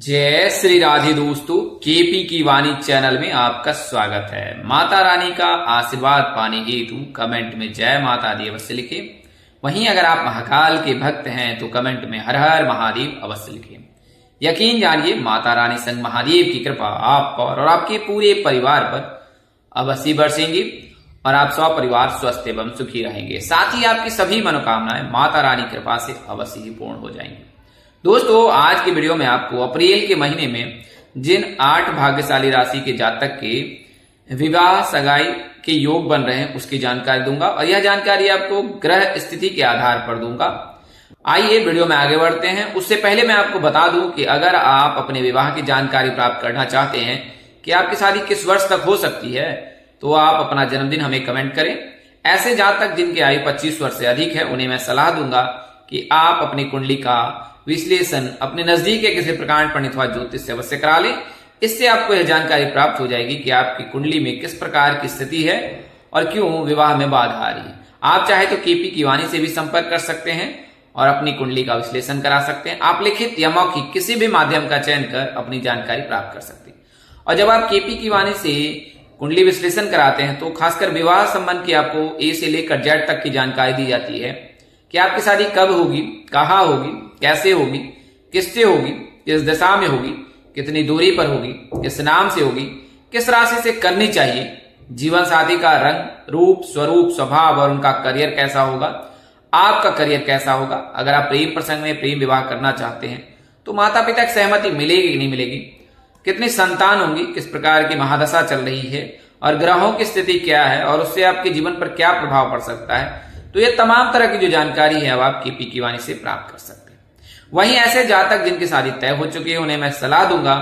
जय श्री राधे दोस्तों, केपी की वाणी चैनल में आपका स्वागत है। माता रानी का आशीर्वाद पाने हेतु कमेंट में जय माता दी अवश्य लिखें। वहीं अगर आप महाकाल के भक्त हैं तो कमेंट में हर हर महादेव अवश्य लिखें। यकीन जानिए माता रानी संग महादेव की कृपा आप पर और आपके पूरे परिवार पर अवश्य बरसेंगी और आप सब परिवार स्वस्थ एवं सुखी रहेंगे। साथ ही आपकी सभी मनोकामनाएं माता रानी कृपा से अवश्य ही पूर्ण हो जाएंगी। दोस्तों, आज की वीडियो में आपको अप्रैल के महीने में जिन 8 भाग्यशाली राशि के जातक के विवाह सगाई के योग बन रहे हैं उसकी जानकारी दूंगा और यह जानकारी आपको ग्रह स्थिति के आधार पर दूंगा। आइए वीडियो में आगे बढ़ते हैं। उससे पहले मैं आपको बता दूं कि अगर आप अपने विवाह की जानकारी प्राप्त करना चाहते हैं कि आपकी शादी किस वर्ष तक हो सकती है तो आप अपना जन्मदिन हमें कमेंट करें। ऐसे जातक जिनकी आयु 25 वर्ष से अधिक है उन्हें मैं सलाह दूंगा कि आप अपनी कुंडली का विश्लेषण अपने नजदीक के किसी प्रकार पंडित अथवा ज्योतिष से अवश्य करा लें। इससे आपको यह जानकारी प्राप्त हो जाएगी कि आपकी कुंडली में किस प्रकार की स्थिति है और क्यों विवाह में बाधा आ रही है। आप चाहे तो केपी की वाणी से भी संपर्क कर सकते हैं और अपनी कुंडली का विश्लेषण करा सकते हैं। आप लिखित या मौखिक किसी भी माध्यम का चयन कर अपनी जानकारी प्राप्त कर सकते हैं। और जब आप केपी की वाणी से कुंडली विश्लेषण कराते हैं तो खासकर विवाह संबंध की आपको ए से लेकर जेड तक की जानकारी दी जाती है कि आपकी शादी कब होगी, कहाँ होगी, कैसे होगी, किससे होगी, किस दिशा में होगी, कितनी दूरी पर होगी, किस नाम से होगी, किस राशि से करनी चाहिए, जीवन साथी का रंग, रूप, स्वरूप, स्वभाव और उनका करियर कैसा होगा, आपका करियर कैसा होगा। अगर आप प्रेम प्रसंग में प्रेम विवाह करना चाहते हैं तो माता पिता की सहमति मिलेगी कि नहीं मिलेगी, कितनी संतान होंगी, किस प्रकार की महादशा चल रही है और ग्रहों की स्थिति क्या है और उससे आपके जीवन पर क्या प्रभाव पड़ सकता है। तो ये तमाम तरह की जो जानकारी है अब आप केपी की वाणी से प्राप्त कर सकते हैं। वहीं ऐसे जातक जिनकी शादी तय हो चुकी है उन्हें मैं सलाह दूंगा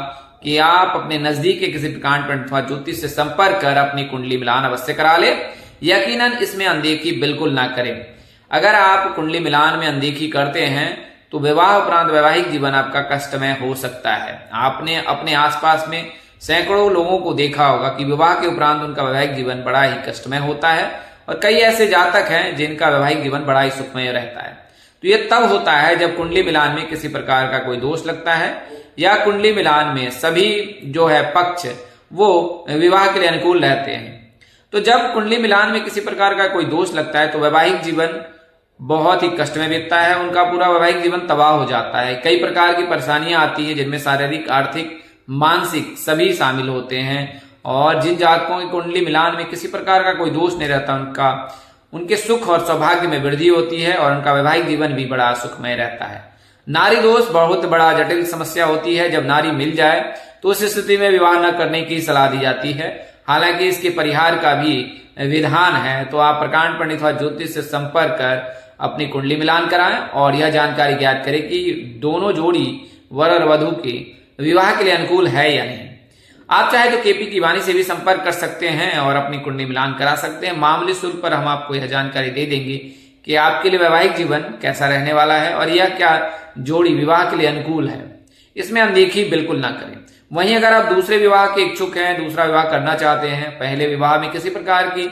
कि आप अपने नजदीक के किसी प्रकार पंडित अथवा ज्योतिष से संपर्क कर अपनी कुंडली मिलान अवश्य करा ले। यकीनन इसमें अनदेखी बिल्कुल ना करें। अगर आप कुंडली मिलान में अनदेखी करते हैं तो विवाह उपरांत वैवाहिक जीवन आपका कष्टमय हो सकता है। आपने अपने आसपास में सैकड़ों लोगों को देखा होगा कि विवाह के उपरांत उनका वैवाहिक जीवन बड़ा ही कष्टमय होता है और कई ऐसे जातक हैं जिनका वैवाहिक जीवन बड़ा ही सुखमय रहता है। तो यह तब होता है जब कुंडली मिलान में किसी प्रकार का कोई दोष लगता है या कुंडली मिलान में सभी जो है पक्ष वो विवाह के लिए अनुकूल रहते हैं। तो जब कुंडली मिलान में किसी प्रकार का कोई दोष लगता है तो वैवाहिक जीवन बहुत ही कष्ट में बीतता है, उनका पूरा वैवाहिक जीवन तबाह हो जाता है। कई प्रकार की परेशानियां आती है जिनमें शारीरिक, आर्थिक, मानसिक सभी शामिल होते हैं। और जिन जातकों की कुंडली मिलान में किसी प्रकार का कोई दोष नहीं रहता उनके सुख और सौभाग्य में वृद्धि होती है और उनका वैवाहिक जीवन भी बड़ा सुखमय रहता है। नारी दोष बहुत बड़ा जटिल समस्या होती है। जब नारी मिल जाए तो उस स्थिति में विवाह न करने की सलाह दी जाती है। हालांकि इसके परिहार का भी विधान है। तो आप प्रकांड पंडित अथवा ज्योतिष से संपर्क कर अपनी कुंडली मिलान कराएं और यह जानकारी ज्ञात करें कि दोनों जोड़ी वर और वधु के विवाह के लिए अनुकूल है या नहीं। आप चाहे तो केपी की वाणी से भी संपर्क कर सकते हैं और अपनी कुंडली मिलान करा सकते हैं। मामूली शुल्क पर हम आपको यह जानकारी दे देंगे कि आपके लिए वैवाहिक जीवन कैसा रहने वाला है और यह क्या जोड़ी विवाह के लिए अनुकूल है। इसमें अनदेखी बिल्कुल ना करें। वहीं अगर आप दूसरे विवाह के इच्छुक हैं, दूसरा विवाह करना चाहते हैं, पहले विवाह में किसी प्रकार की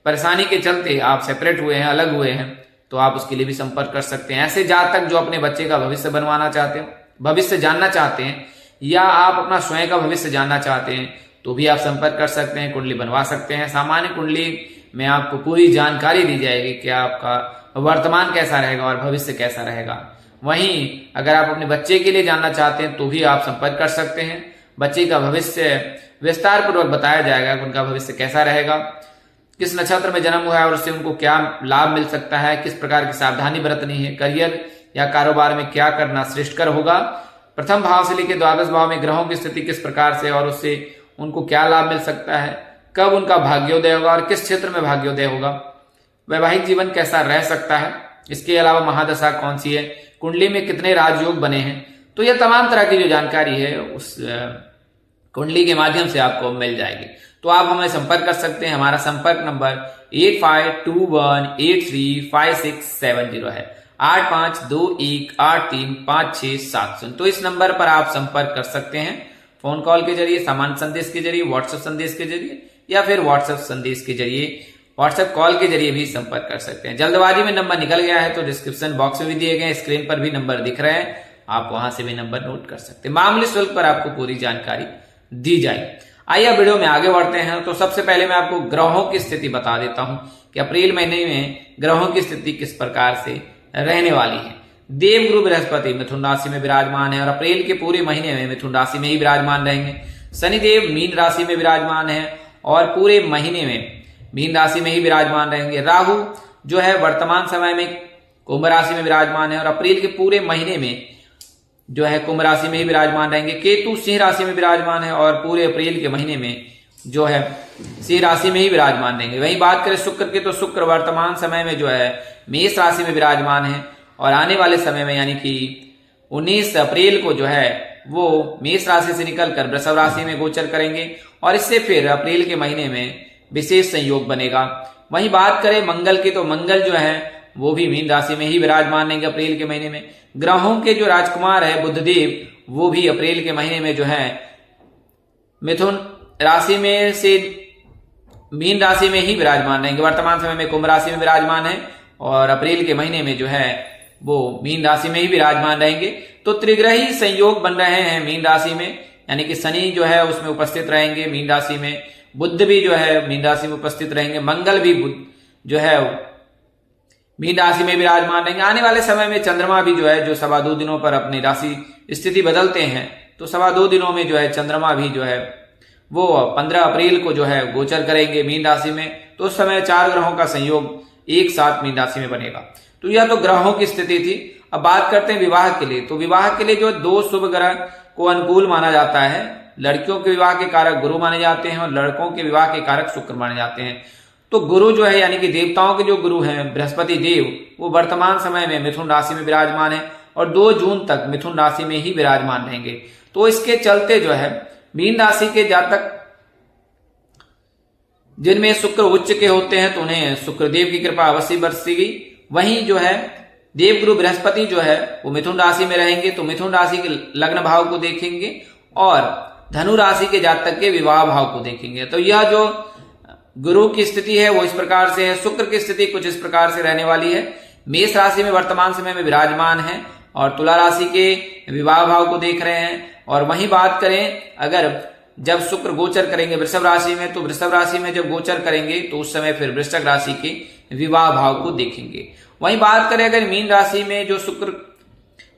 परेशानी के चलते आप सेपरेट हुए हैं, अलग हुए हैं, तो आप उसके लिए भी संपर्क कर सकते हैं। ऐसे जातक जो अपने बच्चे का भविष्य बनवाना चाहते हैं, भविष्य जानना चाहते हैं या आप अपना स्वयं का भविष्य जानना चाहते हैं तो भी आप संपर्क कर सकते हैं, कुंडली बनवा सकते हैं। सामान्य कुंडली में आपको पूरी जानकारी दी जाएगी कि आपका वर्तमान कैसा रहेगा और भविष्य कैसा रहेगा। वहीं अगर आप अपने बच्चे के लिए जानना चाहते हैं तो भी आप संपर्क कर सकते हैं। बच्चे का भविष्य विस्तार पूर्वक बताया जाएगा कि उनका भविष्य कैसा रहेगा, किस नक्षत्र में जन्म हुआ है और उससे उनको क्या लाभ मिल सकता है, किस प्रकार की सावधानी बरतनी है, करियर या कारोबार में क्या करना श्रेष्ठकर होगा, प्रथम भाव से लेकर द्वादश भाव में ग्रहों की स्थिति किस प्रकार से और उससे उनको क्या लाभ मिल सकता है, कब उनका भाग्योदय होगा और किस क्षेत्र में भाग्योदय होगा, वैवाहिक जीवन कैसा रह सकता है, इसके अलावा महादशा कौन सी है, कुंडली में कितने राजयोग बने हैं। तो यह तमाम तरह की जो जानकारी है उस कुंडली के माध्यम से आपको मिल जाएगी। तो आप हमें संपर्क कर सकते हैं। हमारा संपर्क नंबर 8521835670 है, 8521835670। तो इस नंबर पर आप संपर्क कर सकते हैं फोन कॉल के जरिए, सामान्य संदेश के जरिए, व्हाट्सएप संदेश के जरिए या फिर व्हाट्सएप संदेश के जरिए, व्हाट्सएप कॉल के जरिए भी संपर्क कर सकते हैं। जल्दबाजी में नंबर निकल गया है तो डिस्क्रिप्शन बॉक्स में भी दिए गए, स्क्रीन पर भी नंबर दिख रहे हैं, आप वहां से भी नंबर नोट कर सकते हैं। मामूली शुल्क पर आपको पूरी जानकारी दी जाएगी। आइए वीडियो में आगे बढ़ते हैं। तो सबसे पहले मैं आपको ग्रहों की स्थिति बता देता हूं कि अप्रैल महीने में ग्रहों की स्थिति किस प्रकार से रहने वाली है। देवगुरु बृहस्पति मिथुन राशि में विराजमान है और अप्रैल के पूरे महीने में मिथुन राशि में ही विराजमान रहेंगे। शनिदेव मीन राशि में विराजमान है और पूरे महीने में मीन राशि में ही विराजमान रहेंगे। राहु जो है वर्तमान समय में कुंभ राशि में विराजमान है और अप्रैल के पूरे महीने में जो है कुंभ राशि में ही विराजमान रहेंगे। केतु सिंह राशि में विराजमान है और पूरे अप्रैल के महीने में जो है सिंह राशि में ही विराजमान रहेंगे। वहीं बात करें शुक्र की, तो शुक्र वर्तमान समय में जो है मेष राशि में विराजमान है और आने वाले समय में यानी कि 19 अप्रैल को जो है वो मेष राशि से निकलकर वृषभ राशि में गोचर करेंगे और इससे फिर अप्रैल के महीने में विशेष संयोग बनेगा। वहीं बात करें मंगल की, तो मंगल जो है वो भी मीन राशि में ही विराजमान रहेंगे अप्रैल के महीने में। ग्रहों के जो राजकुमार है बुधदेव, वो भी अप्रैल के महीने में जो है मिथुन राशि में से मीन राशि में ही विराजमान रहेंगे। वर्तमान समय में कुंभ राशि में विराजमान है और अप्रैल के महीने में जो है वो मीन राशि में ही विराजमान रहेंगे। तो त्रिग्रही संयोग बन रहे हैं मीन राशि में, यानी कि शनि जो है उसमें उपस्थित रहेंगे मीन राशि में, बुध भी जो है मीन राशि में उपस्थित रहेंगे, मंगल भी जो है मीन राशि में विराजमान रहेंगे। आने वाले समय में चंद्रमा भी जो है जो 2.25 दिनों पर अपनी राशि स्थिति बदलते हैं, तो 2.25 दिनों में जो है चंद्रमा भी जो है वो 15 अप्रैल को जो है गोचर करेंगे मीन राशि में। तो उस समय 4 ग्रहों का संयोग एक साथ मीन राशि में बनेगा। तो यह तो ग्रहों की स्थिति थी। अब बात करते हैं विवाह के लिए। तो विवाह के लिए जो 2 शुभ ग्रह को अनुकूल माना जाता है, लड़कियों के विवाह के कारक गुरु माने जाते हैं और लड़कों के विवाह के कारक शुक्र माने जाते हैं। तो गुरु जो है यानी कि देवताओं के जो गुरु हैं बृहस्पति देव, वो वर्तमान समय में मिथुन राशि में विराजमान है और 2 जून तक मिथुन राशि में ही विराजमान रहेंगे। तो इसके चलते जो है मीन राशि के जातक जिनमें शुक्र उच्च के होते हैं तो उन्हें शुक्रदेव की कृपा अवश्य बरसेगी। वहीं जो है देवगुरु बृहस्पति जो है वो मिथुन राशि में रहेंगे, तो मिथुन राशि के लग्न भाव को देखेंगे और धनु राशि के जातक के विवाह भाव को देखेंगे। तो यह जो गुरु की स्थिति है वो इस प्रकार से है। शुक्र की स्थिति कुछ इस प्रकार से रहने वाली है। मेष राशि में वर्तमान समय में विराजमान है और तुला राशि के विवाह भाव को देख रहे हैं। और वहीं बात करें अगर जब शुक्र गोचर करेंगे वृषभ राशि में, तो वृषभ राशि में जब गोचर करेंगे तो उस समय फिर वृश्चिक राशि के विवाह भाव को देखेंगे। वहीं बात करें अगर मीन राशि में जो शुक्र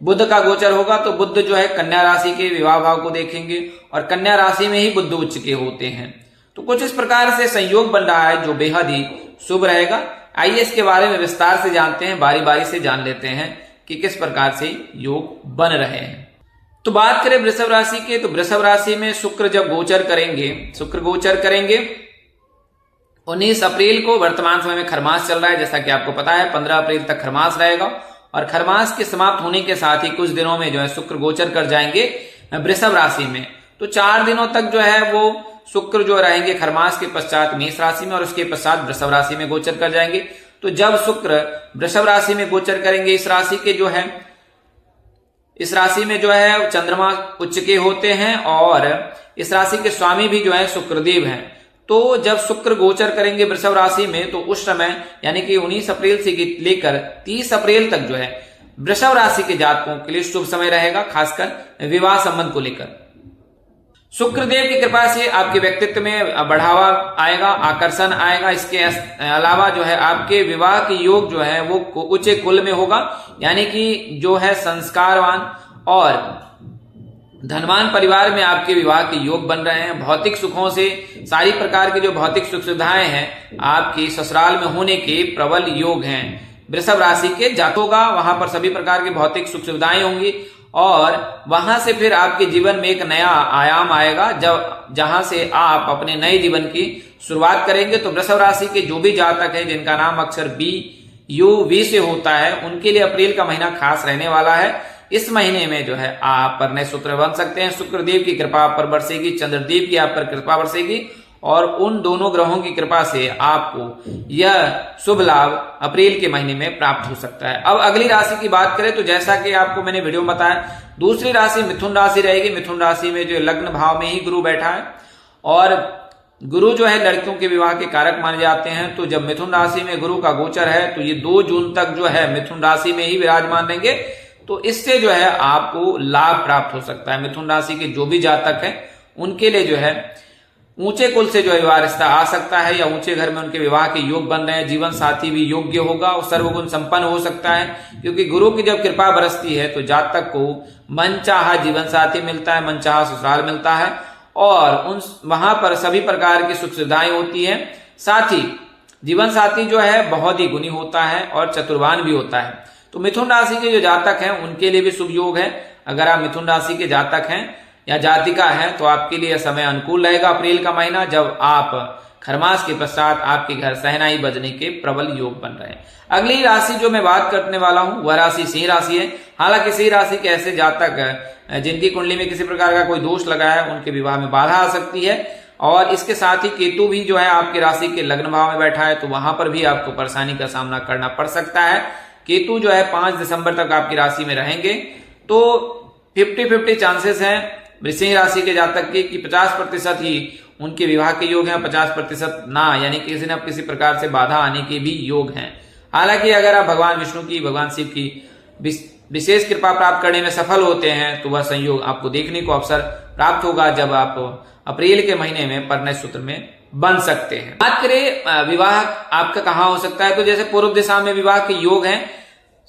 बुध का गोचर होगा तो बुध जो है कन्या राशि के विवाह भाव को देखेंगे और कन्या राशि में ही बुध उच्च के होते हैं। तो कुछ इस प्रकार से संयोग बन रहा है जो बेहद ही शुभ रहेगा। आइए इसके बारे में विस्तार से जानते हैं, बारी बारी से जान लेते हैं कि किस प्रकार से योग बन रहे हैं। तो बात करें वृषभ राशि के, तो वृषभ राशि में शुक्र जब गोचर करेंगे 19 अप्रैल को। वर्तमान समय में खरमास चल रहा है, जैसा कि आपको पता है 15 अप्रैल तक खरमास रहेगा और खरमास के समाप्त होने के साथ ही कुछ दिनों में जो है शुक्र गोचर कर जाएंगे वृषभ राशि में। तो 4 दिनों तक जो है वो शुक्र जो रहेंगे खरमास के पश्चात मेष राशि में और उसके पश्चात वृषभ राशि में गोचर कर जाएंगे। तो जब शुक्र वृषभ राशि में गोचर करेंगे, इस राशि में जो है चंद्रमा उच्च के होते हैं और इस राशि के स्वामी भी जो है शुक्रदेव हैं। तो जब शुक्र गोचर करेंगे वृषभ राशि में तो उस समय यानी कि 19 अप्रैल से लेकर 30 अप्रैल तक जो है वृषभ राशि के जातकों के लिए शुभ समय रहेगा, खासकर विवाह संबंध को लेकर। शुक्रदेव की कृपा से आपके व्यक्तित्व में बढ़ावा आएगा, आकर्षण आएगा। इसके अलावा जो है आपके विवाह की योग जो है वो उच्च कुल में होगा, यानी कि जो है संस्कारवान और धनवान परिवार में आपके विवाह के योग बन रहे हैं। भौतिक सुखों से सारी प्रकार की जो भौतिक सुख सुविधाएं हैं आपकी ससुराल में होने के प्रबल योग हैं। वृषभ राशि के जातकों का वहां पर सभी प्रकार की भौतिक सुख सुविधाएं होंगी और वहां से फिर आपके जीवन में एक नया आयाम आएगा जहां से आप अपने नए जीवन की शुरुआत करेंगे। तो वृषभ राशि के जो भी जातक है जिनका नाम अक्षर बी यू वी से होता है उनके लिए अप्रैल का महीना खास रहने वाला है। इस महीने में जो है आप पर नए सूत्र बन सकते हैं। शुक्रदेव की कृपा आप पर बरसेगी, चंद्रदेव की आप पर कृपा बरसेगी और उन दोनों ग्रहों की कृपा से आपको यह शुभ लाभ अप्रैल के महीने में प्राप्त हो सकता है। अब अगली राशि की बात करें तो जैसा कि आपको मैंने वीडियो में बताया, दूसरी राशि मिथुन राशि रहेगी। मिथुन राशि में जो लग्न भाव में ही गुरु बैठा है और गुरु जो है लड़कियों के विवाह के कारक माने जाते हैं। तो जब मिथुन राशि में गुरु का गोचर है तो ये 2 जून तक जो है मिथुन राशि में ही विराजमान रहेंगे। तो इससे जो है आपको लाभ प्राप्त हो सकता है। मिथुन राशि के जो भी जातक हैं उनके लिए जो है ऊंचे कुल से जो है विवाह रिश्ता आ सकता है, या ऊंचे घर में उनके विवाह के योग बन रहे हैं। जीवन साथी भी योग्य होगा और सर्वगुण संपन्न हो सकता है, क्योंकि गुरु की जब कृपा बरसती है तो जातक को मनचाहा जीवन साथी मिलता है, मनचाहा ससुराल मिलता है और वहां पर सभी प्रकार की सुख सुविधाएं होती है। साथ ही जीवन साथी जो है बहुत ही गुणी होता है और चतुर्वान भी होता है। तो मिथुन राशि के जो जातक हैं उनके लिए भी शुभ योग है। अगर आप मिथुन राशि के जातक हैं या जातिका है तो आपके लिए समय अनुकूल रहेगा अप्रैल का महीना, जब आप खरमास के पश्चात आपके घर शहनाई बजने के प्रबल योग बन रहे हैं। अगली राशि जो मैं बात करने वाला हूं वह राशि सिंह राशि है। हालांकि सिंह राशि के ऐसे जातक जिनकी कुंडली में किसी प्रकार का कोई दोष लगा है उनके विवाह में बाधा आ सकती है, और इसके साथ ही केतु भी जो है आपकी राशि के लग्न भाव में बैठा है, तो वहां पर भी आपको परेशानी का सामना करना पड़ सकता है। केतु जो है 5 दिसंबर तक आपकी राशि में रहेंगे, तो 50-50 चांसेस हैं वृश्चिक राशि के जातक के कि 50% ही उनके विवाह के योग हैं, 50% ना, यानी किसी न किसी प्रकार से बाधा आने के भी योग हैं। हालांकि अगर आप भगवान विष्णु की, भगवान शिव की विशेष कृपा प्राप्त करने में सफल होते हैं तो वह संयोग आपको देखने को अवसर प्राप्त होगा जब आप अप्रैल के महीने में परिणय सूत्र में बन सकते हैं। बात करें विवाह आपका कहाँ हो सकता है, तो जैसे पूर्व दिशा में विवाह के योग हैं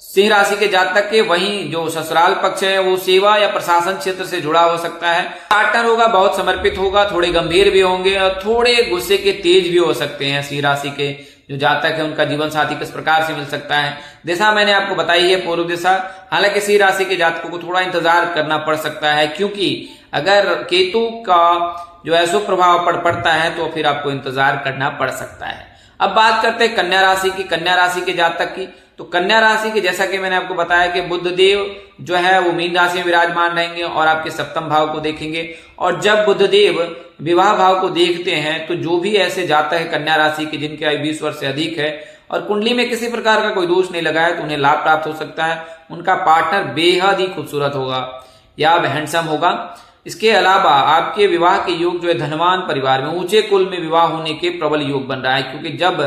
सिंह राशि के जातक के, वहीं जो ससुराल पक्ष है वो सेवा या प्रशासन क्षेत्र से जुड़ा हो सकता है। पार्टनर होगा बहुत समर्पित होगा, थोड़े गंभीर भी होंगे और थोड़े गुस्से के तेज भी हो सकते हैं। सिंह राशि के जो जातक है उनका जीवन साथी किस प्रकार से मिल सकता है, दिशा मैंने आपको बताई है पूर्व दिशा। हालांकि सिंह राशि के जातकों को थोड़ा इंतजार करना पड़ सकता है, क्योंकि अगर केतु का जो है शुभ प्रभाव पड़ता है तो फिर आपको इंतजार करना पड़ सकता है। अब बात करते हैं कन्या राशि की, कन्या राशि के जातक की। तो कन्या राशि के जैसा कि मैंने आपको बताया कि बुध देव जो है वो मीन राशि में विराजमान रहेंगे और आपके सप्तम भाव को देखेंगे, और जब बुध देव विवाह भाव को देखते हैं तो जो भी ऐसे जातक है कन्या राशि के जिनकी आयु 20 वर्ष से अधिक है और कुंडली में किसी प्रकार का कोई दोष नहीं लगा है तो उन्हें लाभ प्राप्त हो सकता है। उनका पार्टनर बेहद ही खूबसूरत होगा या हैंडसम होगा। इसके अलावा आपके विवाह के योग जो है धनवान परिवार में ऊंचे कुल में विवाह होने के प्रबल योग बन रहा है, क्योंकि जब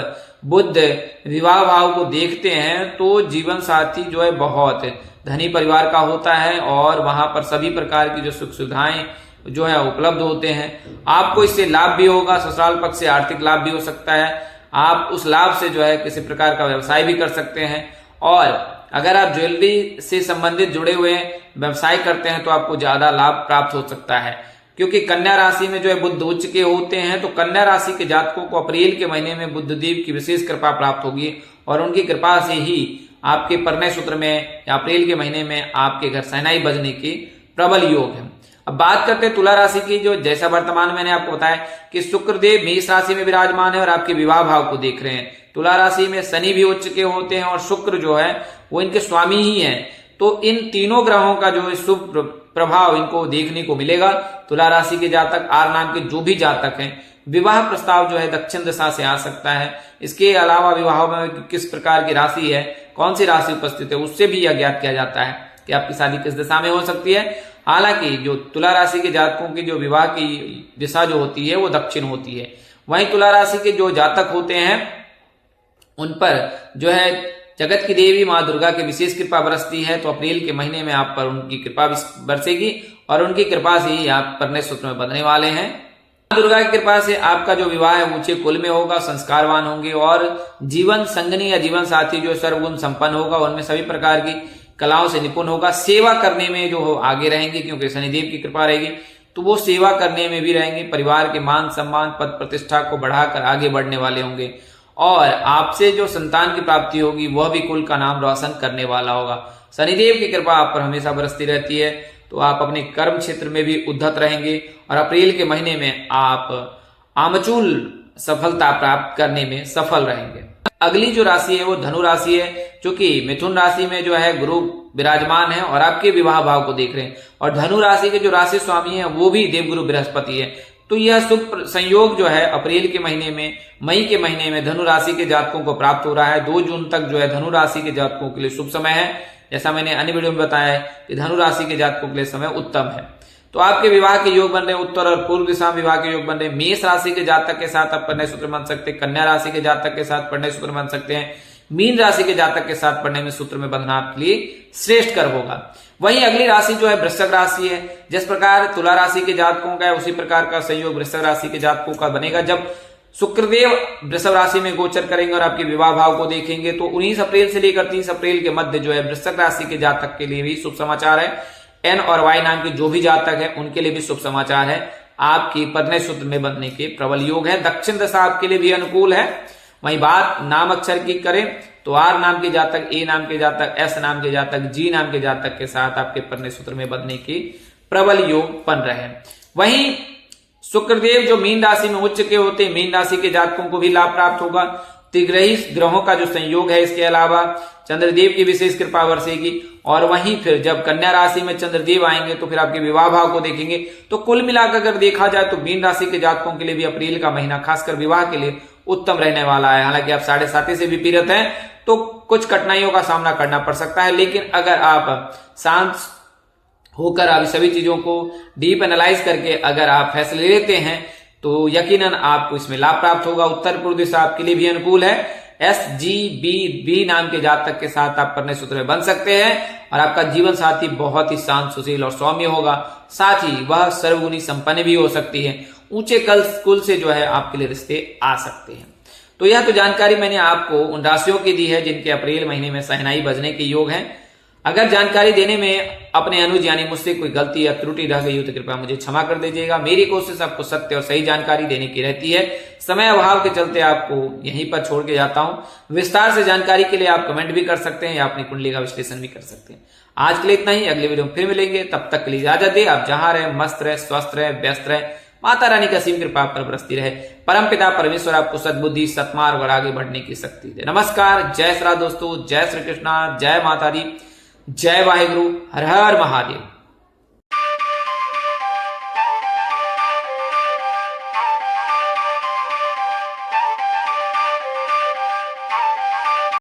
बुध विवाह भाव को देखते हैं तो जीवन साथी जो है बहुत धनी परिवार का होता है और वहां पर सभी प्रकार की जो सुख सुविधाएं जो है उपलब्ध होते हैं। आपको इससे लाभ भी होगा, ससुराल पक्ष से आर्थिक लाभ भी हो सकता है। आप उस लाभ से जो है किसी प्रकार का व्यवसाय भी कर सकते हैं, और अगर आप ज्वेलरी से संबंधित जुड़े हुए व्यवसाय करते हैं तो आपको ज्यादा लाभ प्राप्त हो सकता है, क्योंकि कन्या राशि में जो है बुध उच्च के होते हैं। तो कन्या राशि के जातकों को अप्रैल के महीने में बुध देव की विशेष कृपा प्राप्त होगी और उनकी कृपा से ही आपके परिणय सूत्र में या अप्रैल के महीने में आपके घर शहनाई बजने के प्रबल योग है। अब बात करते हैं तुला राशि की, जो जैसा वर्तमान मैंने आपको बताया कि शुक्रदेव मेष राशि में विराजमान है और आपके विवाह भाव को देख रहे हैं। तुला राशि में शनि भी उच्च के होते हैं और शुक्र जो है वो इनके स्वामी ही है। तो इन तीनों ग्रहों का जो शुभ प्रभाव इनको देखने को मिलेगा। तुला राशि के जातक, आर नाम के जो भी जातक हैं, विवाह प्रस्ताव जो है दक्षिण दिशा से आ सकता है। इसके अलावा विवाह में किस प्रकार की राशि है, कौन सी राशि उपस्थित है, उससे भी यह ज्ञात किया जाता है कि आपकी शादी किस दिशा में हो सकती है। हालांकि जो तुला राशि के जातकों की जो विवाह की दिशा जो होती है वो दक्षिण होती है। वहीं तुला राशि के जो जातक होते हैं उन पर जो है जगत की देवी माँ दुर्गा की विशेष कृपा बरसती है। तो अप्रैल के महीने में आप पर उनकी कृपा बरसेगी और उनकी कृपा से ही आप परिणय सूत्र में बंधने वाले हैं। दुर्गा की कृपा से आपका जो विवाह है ऊंचे कुल में होगा, संस्कारवान होंगे और जीवन संगनी या जीवन साथी जो सर्वगुण संपन्न होगा, उनमें सभी प्रकार की कलाओं से निपुण होगा। सेवा करने में जो आगे रहेंगे, क्योंकि शनिदेव की कृपा रहेगी तो वो सेवा करने में भी रहेंगे। परिवार के मान सम्मान पद प्रतिष्ठा को बढ़ाकर आगे बढ़ने वाले होंगे और आपसे जो संतान की प्राप्ति होगी वह भी कुल का नाम रोशन करने वाला होगा। शनिदेव की कृपा आप पर हमेशा बरसती रहती है, तो आप अपने कर्म क्षेत्र में भी उद्धत रहेंगे और अप्रैल के महीने में आप आमचूल सफलता प्राप्त करने में सफल रहेंगे। अगली जो राशि है वो धनु राशि है, जो कि मिथुन राशि में जो है गुरु विराजमान है और आपके विवाह भाव को देख रहे हैं, और धनु राशि के जो राशि स्वामी है वो भी देवगुरु बृहस्पति है। तो यह शुभ संयोग जो है अप्रैल के महीने में, मई के महीने में धनु राशि के जातकों को प्राप्त हो रहा है। 2 जून तक जो है धनु राशि के जातकों के लिए शुभ समय है। जैसा मैंने अन्य वीडियो में बताया है कि धनु राशि के जातकों के लिए समय उत्तम है। तो आपके विवाह के योग बन रहे, उत्तर और पूर्व दिशा में विवाह के योग बन रहे। मेष राशि के जातक के साथ आप परिणय सूत्र बन सकते हैं, कन्या राशि के जातक के साथ परिणय सूत्र बन सकते हैं, मीन राशि के जातक के साथ पढ़ने में सूत्र में बंधना आपके लिए श्रेष्ठकर होगा। वहीं अगली राशि जो है वृश्चिक राशि है। जिस प्रकार तुला राशि के जातकों का है उसी प्रकार का संयोग वृश्चिक राशि के जातकों का बनेगा। जब शुक्रदेव वृषभ राशि में गोचर करेंगे और आपके विवाह भाव को देखेंगे तो 19 अप्रैल से लेकर 30 अप्रैल के मध्य जो है वृश्चिक राशि के जातक के लिए भी शुभ समाचार है। एन और वाई नाम के जो भी जातक है उनके लिए भी शुभ समाचार है। आपकी परिणय सूत्र में बनने के प्रबल योग है। दक्षिण दशा आपके लिए भी अनुकूल है। वहीं बात नाम अक्षर की करें तो आर नाम के जातक, ए नाम के जातक, एस नाम के जातक, जी नाम के जातक के साथ आपके परिणय सूत्र में बनने के प्रबल योग बन रहे हैं। वहीं शुक्रदेव जो मीन राशि में उच्च के होते हैं, मीन राशि के जातकों को भी लाभ प्राप्त होगा। त्रिग्रही ग्रहों का जो संयोग है, इसके अलावा चंद्रदेव की विशेष कृपा बरसेगी। और वहीं फिर जब कन्या राशि में चंद्रदेव आएंगे तो फिर आपके विवाह भाव को देखेंगे। तो कुल मिलाकर अगर देखा जाए तो मीन राशि के जातकों के लिए भी अप्रैल का महीना खासकर विवाह के लिए उत्तम रहने वाला है। हालांकि आप 7.5 से भी पीड़ित हैं तो कुछ कठिनाइयों का सामना करना पड़ सकता है, लेकिन अगर आप शांत होकर आप सभी चीजों को डीप एनालाइज करके अगर आप फैसले लेते हैं तो यकीनन आपको इसमें लाभ प्राप्त होगा। उत्तर पूर्व दिशा आपके लिए भी अनुकूल है। SGBB नाम के जातक के साथ आप परिणय सूत्र में बन सकते हैं और आपका जीवन साथी बहुत ही शांत, सुशील और सौम्य होगा। साथ ही वह सर्वगुणी संपन्न भी हो सकती है। ऊंचे कुल से जो है आपके लिए रिश्ते आ सकते हैं। तो यह तो जानकारी मैंने आपको उन राशियों की दी है जिनके अप्रैल महीने में शहनाई बजने के योग हैं। अगर जानकारी देने में अपने अनुज यानी मुझसे कोई गलती या त्रुटि रह गई हो तो कृपया मुझे क्षमा कर दीजिएगा। मेरी कोशिश आपको सत्य और सही जानकारी देने की रहती है। समय अभाव के चलते आपको यहीं पर छोड़ के जाता हूं। विस्तार से जानकारी के लिए आप कमेंट भी कर सकते हैं या अपनी कुंडली का विश्लेषण भी कर सकते हैं। आज के लिए इतना ही। अगले वीडियो में फिर मिलेंगे। तब तक के लिए इजाजत दे। आप जहां रहे मस्त रहे, स्वस्थ रहे, व्यस्त रहे। माता रानी का असीम कृपा पर बरसती रहे। परम पिता परमेश्वर आपको सद्बुद्धि, सत्मार्ग और आगे बढ़ने की शक्ति दे। नमस्कार, जय श्री राम दोस्तों, जय श्री कृष्णा, जय माता दी, जय वाहेगुरु, हर हर महादेव।